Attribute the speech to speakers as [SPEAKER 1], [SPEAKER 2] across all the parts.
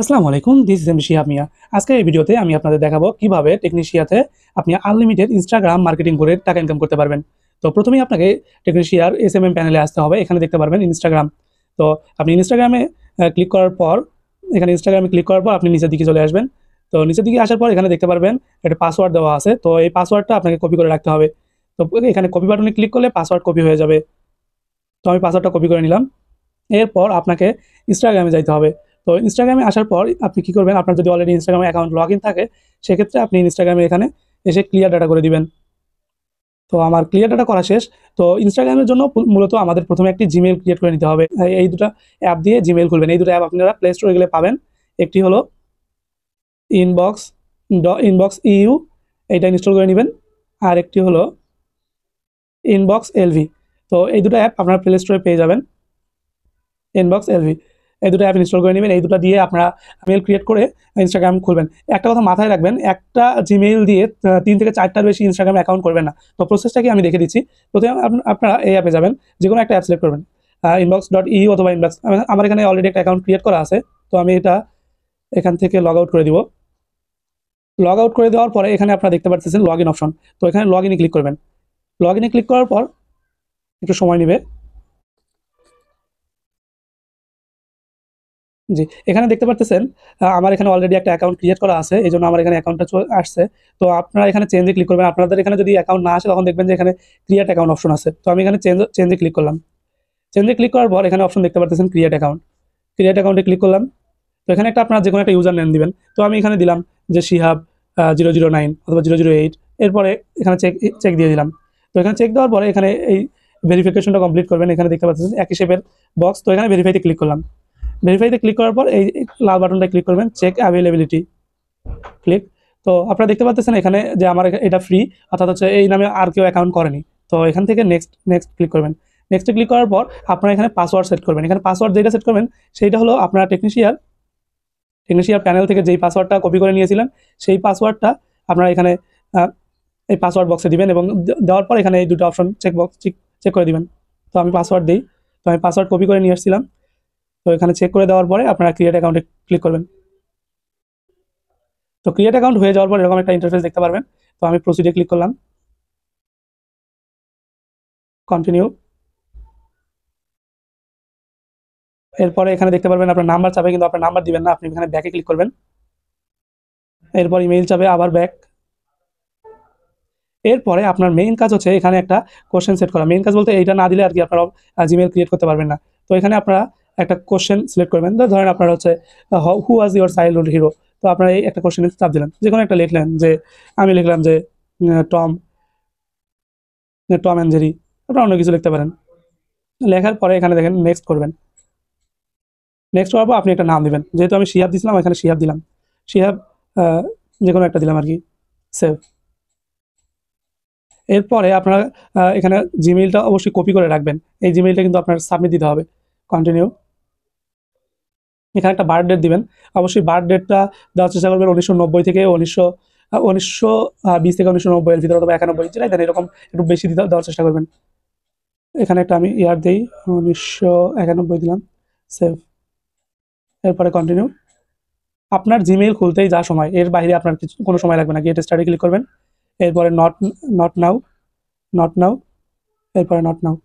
[SPEAKER 1] আসসালামু আলাইকুম, this is M Shihab মিয়া। আজকের এই ভিডিওতে আমি আপনাদের দেখাবো কিভাবে টেকনিশিয়াতে আপনি আনলিমিটেড ইনস্টাগ্রাম মার্কেটিং করে টাকা ইনকাম করতে পারবেন। তো প্রথমেই আপনাকে টেকনিশিয়ার এসএমএম প্যানেলে আসতে হবে। এখানে দেখতে পারবেন ইনস্টাগ্রাম। তো আপনি ইনস্টাগ্রামে ক্লিক করার পর এখানে ইনস্টাগ্রামে ক্লিক করার পর আপনি নিচের দিকে চলে আসবেন। তো নিচের দিকে আসার পর এখানে দেখতে পারবেন একটা পাসওয়ার্ড দেওয়া আছে। তো এই পাসওয়ার্ডটা আপনাকে কপি করে রাখতে হবে। তো এখানে কপি বাটনে ক্লিক করলে পাসওয়ার্ড কপি হয়ে যাবে। তো আমি পাসওয়ার্ডটা কপি করে নিলাম। এরপর আপনাকে ইনস্টাগ্রামে যাইতে হবে। তো ইনস্টাগ্রামে আসার পর আপনি কি করবেন, আপনার যদি অলরেডি ইনস্টাগ্রামে অ্যাকাউন্ট লগ ইন থাকে সেক্ষেত্রে আপনি ইনস্টাগ্রামে এখানে এসে ক্লিয়ার ডাটা করে দিবেন। তো আমার ক্লিয়ার ডাটা করা শেষ। তো ইনস্টাগ্রামের জন্য মূলত আমাদের প্রথমে একটি জিমেইল ক্রিয়েট করে নিতে হবে। এই দুটো অ্যাপ দিয়ে জিমেইল খুলবেন। এই দুটো অ্যাপ আপনারা প্লে স্টোরে গেলে পাবেন। একটি হলো ইনবক্স ইনবক্স ইউ, এইটা ইনস্টল করে নেবেন। আর একটি হলো ইনবক্স এলভি। তো এই দুটো অ্যাপ আপনারা প্লে স্টোরে পেয়ে যাবেন। ইনবক্স এলভি, এই দুটো অ্যাপ ইনস্টল করে নেবেন। এই দুটো দিয়ে আপনারা মেল ক্রিয়েট করে ইনস্টাগ্রাম খুলবেন। একটা কথা মাথায় রাখবেন, একটা জিমেইল দিয়ে ৩ থেকে ৪টার বেশি ইনস্টাগ্রাম অ্যাকাউন্ট করবেন না। তো প্রসেসটা কি আমি দেখে দিচ্ছি। প্রথমে আপনারা এই অ্যাপে যাবেন, যে কোনো একটা অ্যাপ সিলেক্ট করবেন, ইনবক্স ডট ই অথবা ইনবক্স। আমার এখানে অলরেডি একটা অ্যাকাউন্ট ক্রিয়েট করা আছে। তো আমি এটা এখান থেকে লগ আউট করে দিব। লগ আউট করে দেওয়ার পরে এখানে আপনারা দেখতে পাচ্ছেন লগ ইন অপশন। তো এখানে লগ ইনে ক্লিক করবেন। লগ ইনে ক্লিক করার পর একটু সময় নেবে। জি, এখানে দেখতে পারতেছেন আমার এখানে অলরেডি একটা অ্যাকাউন্ট ক্রিয়েট করা আছে। এইজন্য আমার এখানে অ্যাকাউন্টটা আসছে। তো আপনারা এখানে চেঞ্জে ক্লিক করবেন। আপনাদের এখানে যদি অ্যাকাউন্ট না আসে তখন দেখবেন যে এখানে ক্রিয়েট অ্যাকাউন্ট অপশন আছে। তো আমি এখানে চেঞ্জে ক্লিক করলাম। চেঞ্জে ক্লিক করার পর এখানে অপশন দেখতে পারতেছেন ক্রিয়েট অ্যাকাউন্ট। ক্রিয়েট অ্যাকাউন্টে ক্লিক করলাম। তো এখানে একটা আপনার যেকোনো একটা ইউজার নেম দিবেন। তো আমি এখানে দিলাম যে শিহাব 009 অথবা 008। এরপরে এখানে চেক দিয়ে দিলাম। তো এখানে চেক দেওয়ার পরে এখানে এই ভেরিফিকেশনটা কমপ্লিট করবেন। এখানে দেখতে পাচ্ছেন একই শেপের বক্স। তো এখানে ভেরিফাইতে ক্লিক করলাম। ভেরিফাইতে ক্লিক করার পর এই লাল বাটনটা ক্লিক করবেন, চেক অ্যাভেলেবিলিটি ক্লিক। তো আপনারা দেখতে পাচ্ছেন এখানে যে আমার এটা ফ্রি, অর্থাৎ হচ্ছে এই নামে আর কেউ অ্যাকাউন্ট করেনি। তো এখান থেকে নেক্সট নেক্সট ক্লিক করবেন। নেক্সটে ক্লিক করার পর আপনারা এখানে পাসওয়ার্ড সেট করবেন। এখানে পাসওয়ার্ড যেটা সেট করবেন সেইটা হলো আপনারা টেকনিশিয়ার প্যানেল থেকে যেই পাসওয়ার্ডটা কপি করে নিয়েছিলেন সেই পাসওয়ার্ডটা আপনারা এখানে এই পাসওয়ার্ড বক্সে দিবেন এবং দেওয়ার পর এখানে এই দুটো অপশন চেক বক্স চেক করে দিবেন। তো আমি পাসওয়ার্ড দিই। তো আমি পাসওয়ার্ড কপি করে নিয়ে আসছিলাম। তো এখানে চেক করে দেওয়ার পরে আপনারা ক্রিয়েট অ্যাকাউন্টে ক্লিক করবেন। তো ক্রিয়েট অ্যাকাউন্ট হয়ে যাওয়ার পর এরকম একটা ইন্টারফেস দেখতে পারবেন। তো আমি প্রসিডে ক্লিক করলাম, কন্টিনিউ। এরপরে এখানে দেখতে পারবেন আপনার নাম্বার চাবে, কিন্তু আপনার নাম্বার দিবেন না, আপনি এখানে ব্যাকে ক্লিক করবেন। এরপর ইমেইল চাবে, আবার ব্যাক। এরপরে আপনার মেইন কাজ হচ্ছে এখানে একটা কোশ্চেন সেট করা। মেইন কাজ বলতে এইটা না দিলে আর কি আপনারা জিমেইল ক্রিয়েট করতে পারবেন না। তো এখানে আপনারা একটা কোশ্চেন সিলেক্ট করবেন। ধরেন আপনার হচ্ছে হু ওয়াজ ইউর চাইল্ডহুড হিরো। তো আপনারা এই একটা কোশ্চেনে চাপ দিলেন, যে কোনো একটা লিখলেন, যে আমি লিখলাম যে টম টম অ্যান্ড জেরি। আপনারা অন্য কিছু লিখতে পারেন। লেখার পরে এখানে দেখেন নেক্সট করবেন। নেক্সট করার পর আপনি একটা নাম দিবেন। যেহেতু আমি শিহাব দিছিলাম, এখানে শিহাব দিলাম। শিহাব আহ, যে কোনো একটা দিলাম আর কি, সেভ। এরপরে আপনারা এখানে জিমেইলটা অবশ্যই কপি করে রাখবেন। এই জিমেইলটা কিন্তু আপনার সাবমিট দিতে হবে। কন্টিনিউ। এখানে একটা বার্থ ডেট দিবেন। অবশ্যই বার্থ ডেটটা দেওয়ার চেষ্টা করবেন 1990 থেকে 1920 থেকে 1990 এর ভিতরে, অথবা 91, যেটাই দেন এরকম একটু বেশি দেওয়ার চেষ্টা করবেন। এখানে একটা আমি ইয়ার দিই, 1991 দিলাম, সেভ। এরপরে কন্টিনিউ। আপনার জিমেইল খুলতেই যা সময়, এর বাইরে আপনার কিছু কোনো সময় লাগবে না। গেট স্টার্টে ক্লিক করবেন। এরপরে not not now, not now, এরপরে নট নাও।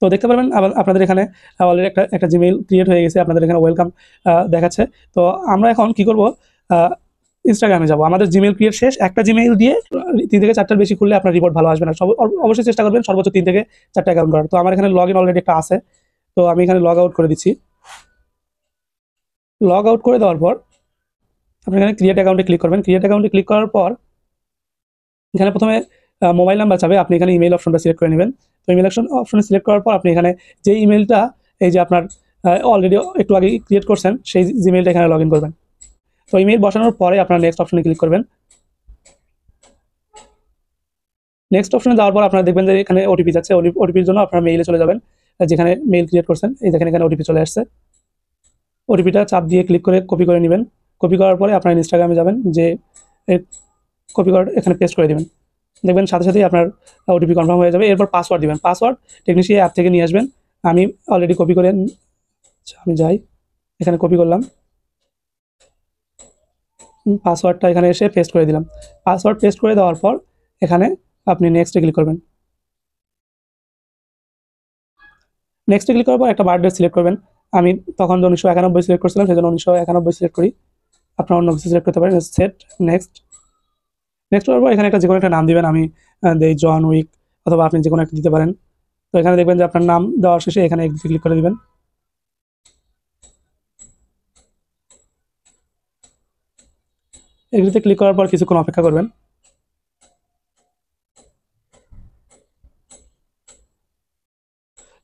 [SPEAKER 1] তো দেখতে পারবেন আবার আপনাদের এখানে অলরেডি একটা জিমেইল ক্রিয়েট হয়ে গেছে। আপনাদের এখানে ওয়েলকাম দেখাচ্ছে। তো আমরা এখন কি করব, ইনস্টাগ্রামে যাব। আমাদের জিমেইল ক্রিয়েট শেষ। একটা জিমেইল দিয়ে ৩ থেকে ৪টার বেশি খুললে আপনার রিপোর্ট ভালো আসবে না। অবশ্যই চেষ্টা করবেন সর্বোচ্চ ৩ থেকে ৪টা অ্যাকাউন্ট করার। তো আমার এখানে লগ ইন অলরেডি একটা আছে। তো আমি এখানে লগ আউট করে দিচ্ছি। লগ আউট করে দেওয়ার পর আপনি এখানে ক্রিয়েট অ্যাকাউন্টে ক্লিক করবেন। ক্রিয়েট অ্যাকাউন্টে ক্লিক করার পর এখানে প্রথমে মোবাইল নাম্বার চাবে। আপনি এখানে ইমেইল অপশনটা সিলেক্ট করে নেবেন। তো ইমেইল অপশনে সিলেক্ট করার পর আপনি এখানে যে ইমেইলটা এই যে আপনার অলরেডি একটু আগে ক্রিয়েট করছেন সেই জিমেইলটা এখানে লগ ইন করবেন। তো ইমেইল বসানোর পরে আপনার নেক্সট অপশনে ক্লিক করবেন। নেক্সট অপশনে যাওয়ার পর আপনারা দেখবেন যে এখানে ওটিপি যাচ্ছে। ওটিপির জন্য আপনারা মেইলে চলে যাবেন, যেখানে মেইল ক্রিয়েট করছেন। এই দেখেন এখানে ওটিপি চলে আসছে। ওটিপিটা চাপ দিয়ে ক্লিক করে কপি করে নেবেন। কপি করার পরে আপনার ইনস্টাগ্রামে যাবেন, যে কপি করে এখানে পেস্ট করে দেবেন। দেখবেন সাথে সাথেই আপনার ওটিপি কনফার্ম হয়ে যাবে। এরপর পাসওয়ার্ড দিবেন। পাসওয়ার্ড টেকনিশিয়ান অ্যাপ থেকে নিয়ে আসবেন। আমি অলরেডি কপি করে, আমি যাই, এখানে কপি করলাম। পাসওয়ার্ডটা এখানে এসে পেস্ট করে দিলাম। পাসওয়ার্ড পেস্ট করে দেওয়ার পর এখানে আপনি নেক্সটে ক্লিক করবেন। নেক্সটে ক্লিক করার পর একটা বার্থডে সিলেক্ট করবেন। আমি তখন 1991 সিলেক্ট করছিলাম, সেজন্য 1991 সিলেক্ট করি। আপনার অন্য কিছু সিলেক্ট করতে পারেন। Set next. নেক্সট করার পর এখানে একটা যে কোনো একটা নাম দিবেন। আমি দেই জন উইক, অথবা আপনি যে কোনো একটা দিতে পারেন। তো এখানে দেখবেন যে আপনার নাম দেওয়ার শেষে এখানে এগ্রিতে ক্লিক করে দিবেন। এগ্রিতে ক্লিক করার পর কিছুক্ষণ অপেক্ষা করবেন।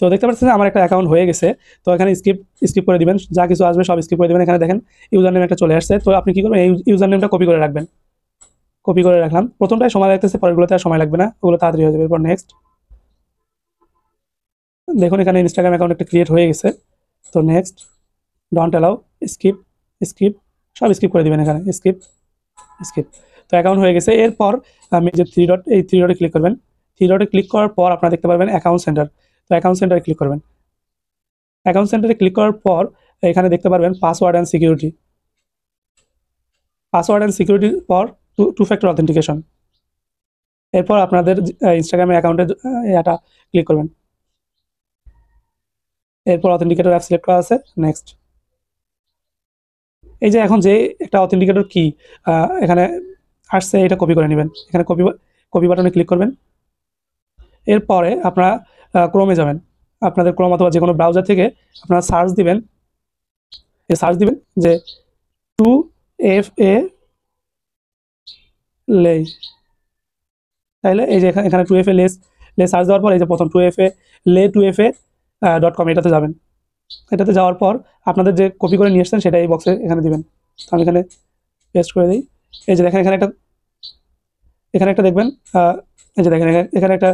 [SPEAKER 1] তো দেখতে পাচ্ছেন আমার একটা অ্যাকাউন্ট হয়ে গেছে। তো এখানে স্কিপ স্কিপ করে দিবেন, যা কিছু আসবে সব স্কিপ করে দিবেন। এখানে দেখেন ইউজার নেম একটা চলে আসছে। তো আপনি কি করবেন, এই ইউজার নেমটা কপি করে রাখবেন। কপি করে রাখলাম, প্রথমটায় সময় লাগতেছে, পরেরগুলোতে আর সময় লাগবে না, ওগুলো তাড়াতাড়ি হয়ে যাবে। এরপর নেক্সট। দেখুন এখানে ইনস্টাগ্রাম অ্যাকাউন্ট একটা ক্রিয়েট হয়ে গেছে। তো next, don't allow, skip skip, সব স্কিপ করে দিবেন। এখানে স্কিপ স্কিপ। তো অ্যাকাউন্ট হয়ে গেছে। এরপর আমি যে থ্রি ডট, এই থ্রি ডটে ক্লিক করবেন। থ্রি ডটে ক্লিক করার পর আপনারা দেখতে পারবেন অ্যাকাউন্ট সেন্টার। তো অ্যাকাউন্ট সেন্টারে ক্লিক করবেন। অ্যাকাউন্ট সেন্টারে ক্লিক করার পর এখানে দেখতে পারবেন password and security. Password and সিকিউরিটির পর টু ফ্যাক্টর অথেন্টিকেশন। এরপর আপনাদের ইনস্টাগ্রামের অ্যাকাউন্টের এটা ক্লিক করবেন। এরপর অথেন্টিকেটর অ্যাপ সিলেক্ট করা আছে, নেক্সট। এই যে এখন যে একটা অথেন্টিকেটর কি এখানে আসছে, এটা কপি করে নেবেন। এখানে কপি কপি বাটনে ক্লিক করবেন। এরপরে আপনারা ক্রোমে যাবেন। আপনাদের ক্রোম অথবা যে কোনো ব্রাউজার থেকে আপনারা সার্চ দিবেন, যে 2FA লে। তাইলে এই যে এখানে 2FA লে সার্চ দেওয়ার পর এই যে প্রথম 2FA লে 2FA.com, এটাতে যাবেন। এটাতে যাওয়ার পর আপনাদের যে কপি করে নিয়ে এসছেন সেটা এই বক্সে এখানে দিবেন। তো আমি এখানে পেস্ট করে দিই। এই যে দেখেন এখানে একটা দেখবেন, এই যে দেখেন এখানে একটা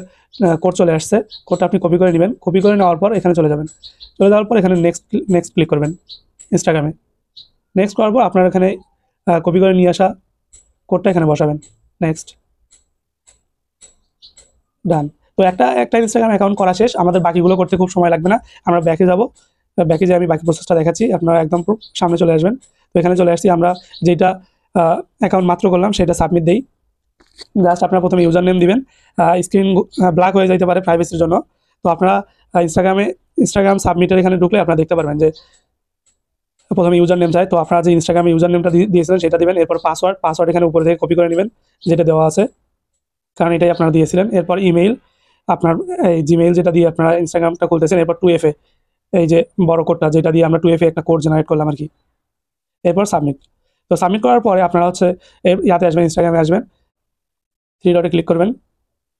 [SPEAKER 1] কোড চলে আসছে। কোডটা আপনি কপি করে নেবেন। কপি করে নেওয়ার পর এখানে চলে যাবেন। চলে যাওয়ার পর এখানে নেক্সট ক্লিক করবেন ইনস্টাগ্রামে। নেক্সট করার পর আপনার এখানে কপি করে নিয়ে আসা কোডটা এখানে বসাবেন। নেক্সট, ডান। তো একটা ইনস্টাগ্রাম অ্যাকাউন্ট করা শেষ। আমাদের বাকিগুলো করতে খুব সময় লাগবে না। আমরা ব্যাকে যাব। ব্যাকে যেয়ে আমি বাকি প্রসেসটা দেখাচ্ছি, আপনারা একদম সামনে চলে আসবেন। তো এখানে চলে আসছি। আমরা যেটা অ্যাকাউন্ট মাত্র করলাম সেটা সাবমিট দেই। জাস্ট আপনারা প্রথমে ইউজার নেম দিবেন। স্ক্রিন ব্ল্যাক হয়ে যেতে পারে প্রাইভেসির জন্য। তো আপনারা ইনস্টাগ্রাম সাবমিটের এখানে ঢুকলে আপনারা দেখতে পারবেন যে প্রথমে ইউজার নেম চাই। তো আপনারা যে ইনস্টাগ্রামে ইউজার নেমটা দিয়েছিলেন সেটা দিবেন। এরপর পাসওয়ার্ড এখানে উপরে থেকে কপি করে নেবেন, যেটা দেওয়া আছে, কারণ এটাই আপনারা দিয়েছিলেন। এরপর ইমেইল, আপনার এই জিমেইল যেটা দিয়ে আপনারা ইনস্টাগ্রামটা খুলতেছেন। এরপর 2FA, এই যে বড় কোডটা যেটা দিয়ে আমরা 2FA একটা কোড জেনারেট করলাম আর কি। এরপর সাবমিট। তো সাবমিট করার পরে আপনারা হচ্ছে ইয়াতে আসবেন, ইনস্টাগ্রামে আসবেন। থ্রি ডটে ক্লিক করবেন।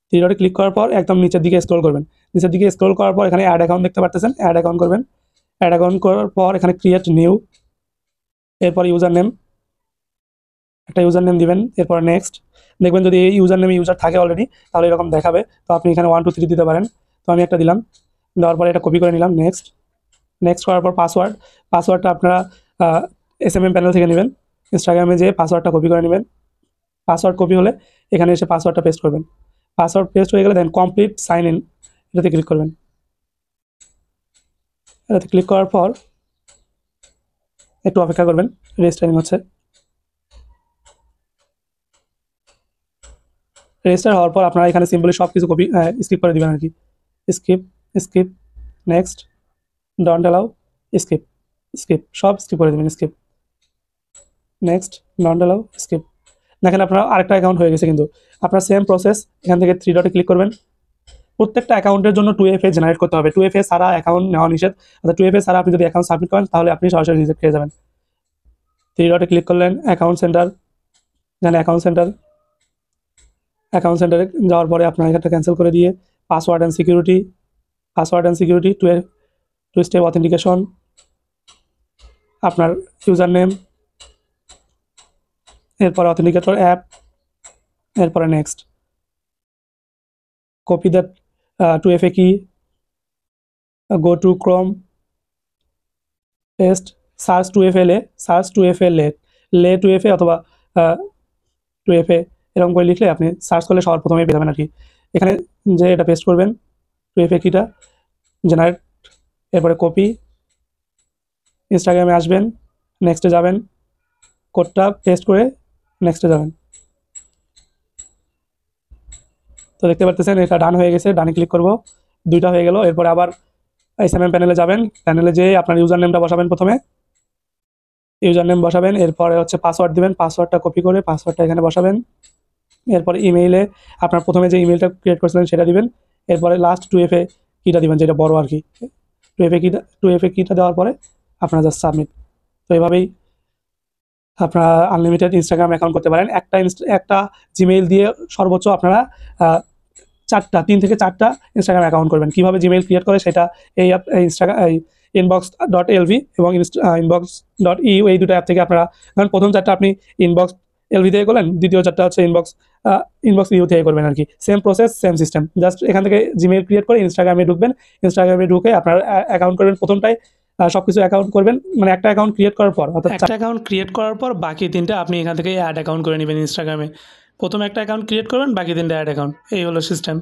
[SPEAKER 1] থ্রি ডটে ক্লিক করার পর একদম নিচের দিকে স্ক্রল করবেন। নিচের দিকে স্ক্রল করার পর এখানে অ্যাড অ্যাকাউন্ট দেখতে পাচ্ছেন, অ্যাড অ্যাকাউন্ট করবেন। অ্যাড অ্যাকাউন্ট করার পর এখানে ক্রিয়েট নিউ, এরপর ইউজার নেম, একটা ইউজার নেম দিবেন। এরপর নেক্সট। দেখবেন যদি এই ইউজার নেমে ইউজার থাকে অলরেডি, তাহলে এরকম দেখাবে। তো আপনি এখানে 1 2 3 দিতে পারেন। তো আমি একটা দিলাম। দেওয়ার পরে এটা কপি করে নিলাম। নেক্সট। নেক্সট করার পর পাসওয়ার্ডটা আপনারা SMM প্যানেল থেকে নেবেন। ইনস্টাগ্রামে যেয়ে পাসওয়ার্ডটা কপি করে নেবেন। পাসওয়ার্ড কপি হলে এখানে এসে পাসওয়ার্ডটা পেস্ট করবেন। পাসওয়ার্ড পেস্ট হয়ে গেলে দেন কমপ্লিট সাইন ইন, এটাতে ক্লিক করবেন। এটাতে ক্লিক করার পর একটু অপেক্ষা করবেন, রেজিস্টারিং হচ্ছে। রেজিস্টার হওয়ার পর আপনারা এখানে সিম্পলি সব কিছু কপি স্কিপ করে দেবেন আর কি। Skip skip, next, don't allow, skip skip, সব স্কিপ করে দেবেন। Skip, next, don't allow, skip. দেখেন আপনার আরেকটা অ্যাকাউন্ট হয়ে গেছে। কিন্তু আপনার সেম প্রসেস, এখান থেকে থ্রি ডটে ক্লিক করবেন। প্রত্যেকটা অ্যাকাউন্টের জন্য 2FA জেনারেট করতে হবে। 2FA ছাড়া অ্যাকাউন্ট নেওয়া নিষেধ। অর্থাৎ 2FA ছাড়া আপনি যদি অ্যাকাউন্ট সাবমিট করেন তাহলে আপনি সরাসরি রিজেক্ট হয়ে যাবেন। থ্রি ডটে ক্লিক করলেন, অ্যাকাউন্ট সেন্টার, এখানে অ্যাকাউন্ট সেন্টারে যাওয়ার পরে আপনার এখানটা ক্যান্সেল করে দিয়ে password and security, two step authentication, আপনার ইউজার নেম, এরপরে অথেন্টিকেটর অ্যাপ, এরপরে next. Copy that 2FA key, go to Chrome, paste, search 2FA লে 2FA অথবা 2FA, এরকম করে লিখলে আপনি সার্চ করলে সবার প্রথমেই পেয়ে যাবেন আর কি। এখানে যে এটা পেস্ট করবেন 2FA কিটা, জেনারেট, এরপরে কপি, ইনস্টাগ্রামে আসবেন, নেক্সটে যাবেন, কোডটা পেস্ট করে নেক্সটে যাবেন। তো দেখতে পাচ্ছেন এটা ডান হয়ে গেছে, ডানে ক্লিক করব, 2টা হয়ে গেল। এরপরে আবার এসএমএম প্যানেলে যাবেন, প্যানেলে যেয়ে আপনার ইউজার নেমটা বসাবেন, প্রথমে ইউজার নেম বসাবেন, এরপরে হচ্ছে পাসওয়ার্ড দিবেন, পাসওয়ার্ডটা কপি করে পাসওয়ার্ডটা এখানে বসাবেন। এরপরে ইমেইলে আপনার প্রথমে যে ইমেইলটা ক্রিয়েট করেছিলেন সেটা দিবেন। এরপরে লাস্ট 2FA কিটা দিবেন, যেটা বড় আর কি। 2FA কিটা দেওয়ার পরে আপনারা জাস্ট সাবমিট। তো এভাবেই আপনারা আনলিমিটেড ইনস্টাগ্রাম অ্যাকাউন্ট করতে পারেন। একটা জিমেইল দিয়ে সর্বোচ্চ আপনারা 3 থেকে 4টা ইনস্টাগ্রাম অ্যাকাউন্ট করবেন। কীভাবে জিমেইল ক্রিয়েট করে সেটা এই অ্যাপ ইনস্টাগ্রাম এই inbox.lv এবং inbox.eu এই দুটো অ্যাপ থেকে আপনারা, কারণ প্রথম 4টা আপনি inbox.lv থেকে করলেন, দ্বিতীয় 4টা হচ্ছে inbox.eu থেকে করবেন আর কি। Same process, same system. Just এখান থেকে জিমেইল ক্রিয়েট করে ইনস্টাগ্রামে ঢুকবেন, ইনস্টাগ্রামে ঢুকে আপনার অ্যাকাউন্ট করবেন। প্রথমটায় সব কিছু অ্যাকাউন্ট করবেন, মানে একটা অ্যাকাউন্ট ক্রিয়েট করার পর, অর্থাৎ একটা অ্যাকাউন্ট ক্রিয়েট করার পর বাকি 3টা আপনি এখান থেকে অ্যাড অ্যাকাউন্ট করে নেবেন ইনস্টাগ্রামে। প্রথম একটা অ্যাকাউন্ট ক্রিয়েট করবেন, বাকি 3টা অ্যাড অ্যাকাউন্ট। এই হলো সিস্টেম।